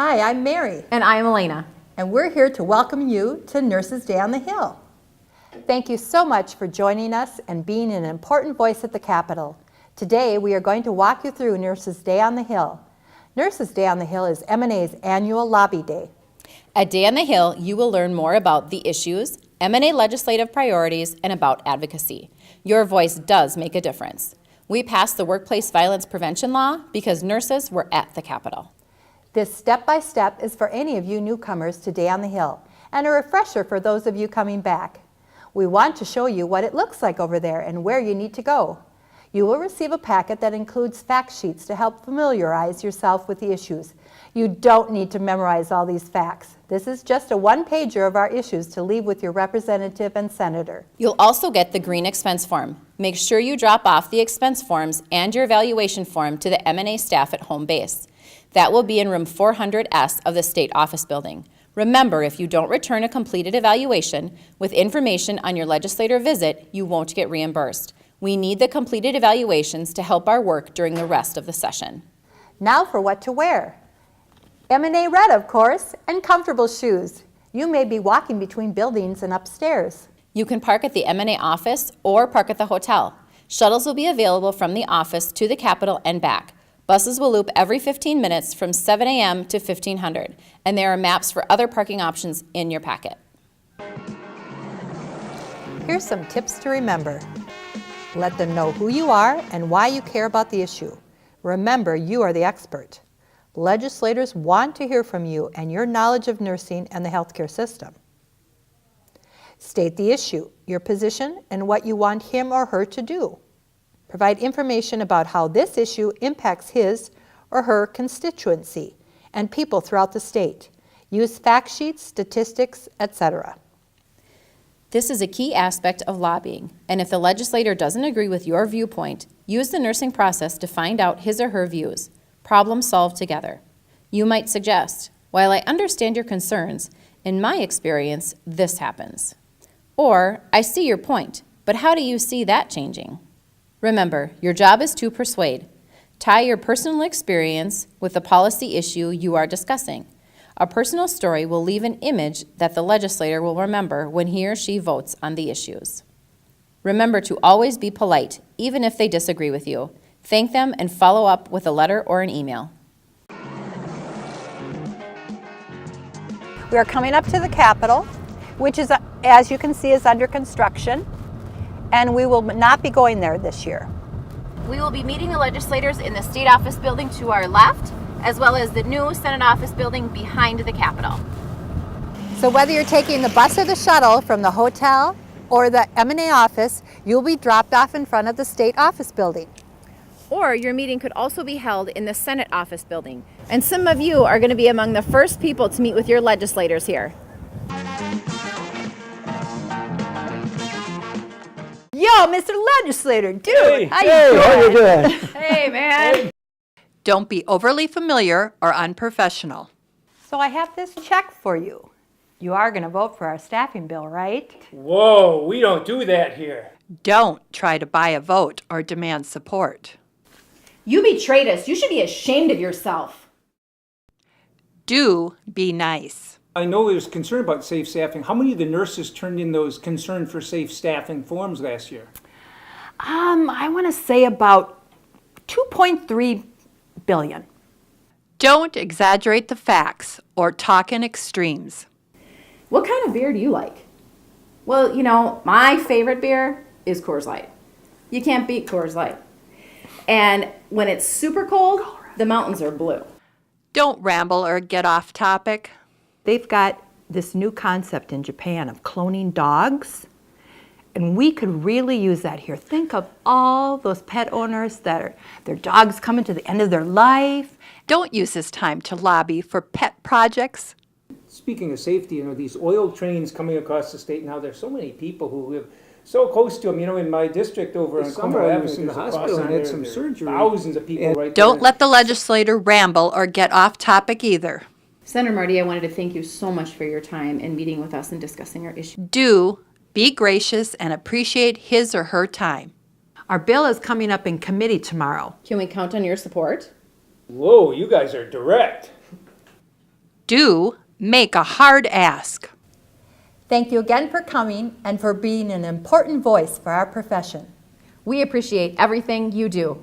Hi, I'm Mary, And I'm Elena. and we're here to welcome you to Nurses Day on the Hill. Thank you so much for joining us and being an important voice at the Capitol. Today, we are going to walk you through Nurses Day on the Hill. Nurses Day on the Hill is M&A's annual lobby day. At Day on the Hill, you will learn more about the issues, M&A legislative priorities, and about advocacy. Your voice does make a difference. We passed the workplace violence prevention law because nurses were at the Capitol. This step-by-step is for any of you newcomers to Day on the Hill, and a refresher for those of you coming back. We want to show you what it looks like over there and where you need to go. You will receive a packet that includes fact sheets to help familiarize yourself with the issues. You don't need to memorize all these facts. This is just a one-pager of our issues to leave with your representative and senator. You'll also get the green expense form. Make sure you drop off the expense forms and your evaluation form to the M&A staff at home base. That will be in room 400S of the State Office Building. Remember, if you don't return a completed evaluation with information on your legislator visit, you won't get reimbursed. We need the completed evaluations to help our work during the rest of the session. Now for what to wear. M&A red, of course, and comfortable shoes. You may be walking between buildings and upstairs. You can park at the M&A office or park at the hotel. Shuttles will be available from the office to the Capitol and back. Buses will loop every 15 minutes from 7 a.m. to 1500, and there are maps for other parking options in your packet. Here's some tips to remember. Let them know who you are and why you care about the issue. Remember, you are the expert. Legislators want to hear from you and your knowledge of nursing and the healthcare system. State the issue, your position, and what you want him or her to do. Provide information about how this issue impacts his or her constituency and people throughout the state. Use fact sheets, statistics, etc. This is a key aspect of lobbying, and if the legislator doesn't agree with your viewpoint, use the nursing process to find out his or her views. Problem solve together. You might suggest, while I understand your concerns, in my experience, this happens. Or, I see your point, but how do you see that changing? Remember, your job is to persuade. Tie your personal experience with the policy issue you are discussing. A personal story will leave an image that the legislator will remember when he or she votes on the issues. Remember to always be polite, even if they disagree with you. Thank them and follow up with a letter or an email. We are coming up to the Capitol, which is, as you can see, is under construction, and we will not be going there this year. We will be meeting the legislators in the State Office Building to our left, as well as the new Senate Office Building behind the Capitol. So whether you're taking the bus or the shuttle from the hotel or the M&A office, you'll be dropped off in front of the State Office Building. Or your meeting could also be held in the Senate Office Building. And some of you are going to be among the first people to meet with your legislators here. Yo, Mr. Legislator, dude, Hey, how you doing? Hey, man. Don't be overly familiar or unprofessional. So I have this check for you. You are going to vote for our staffing bill, right? Whoa, we don't do that here. Don't try to buy a vote or demand support. You betrayed us. You should be ashamed of yourself. Do be nice. I know there's concern about safe staffing. How many of the nurses turned in those concern for safe staffing forms last year? I want to say about 2.3 billion. Don't exaggerate the facts or talk in extremes. What kind of beer do you like? Well, you know, my favorite beer is Coors Light. You can't beat Coors Light. And when it's super cold, the mountains are blue. Don't ramble or get off topic. They've got this new concept in Japan of cloning dogs, and we could really use that here. Think of all those pet owners their dogs coming to the end of their life. Don't use this time to lobby for pet projects. Speaking of safety, you know, these oil trains coming across the state now, there's so many people who live so close to them. You know, in my district over on Summer, Cumberland I Avenue, was in the there's a hospital cross and had on some there. surgery. Thousands of people right there. Don't let the legislator ramble or get off topic either. Senator Marty, I wanted to thank you so much for your time and meeting with us and discussing our issue. Do be gracious and appreciate his or her time. Our bill is coming up in committee tomorrow. Can we count on your support? Whoa, you guys are direct. do make a hard ask. Thank you again for coming and for being an important voice for our profession. We appreciate everything you do.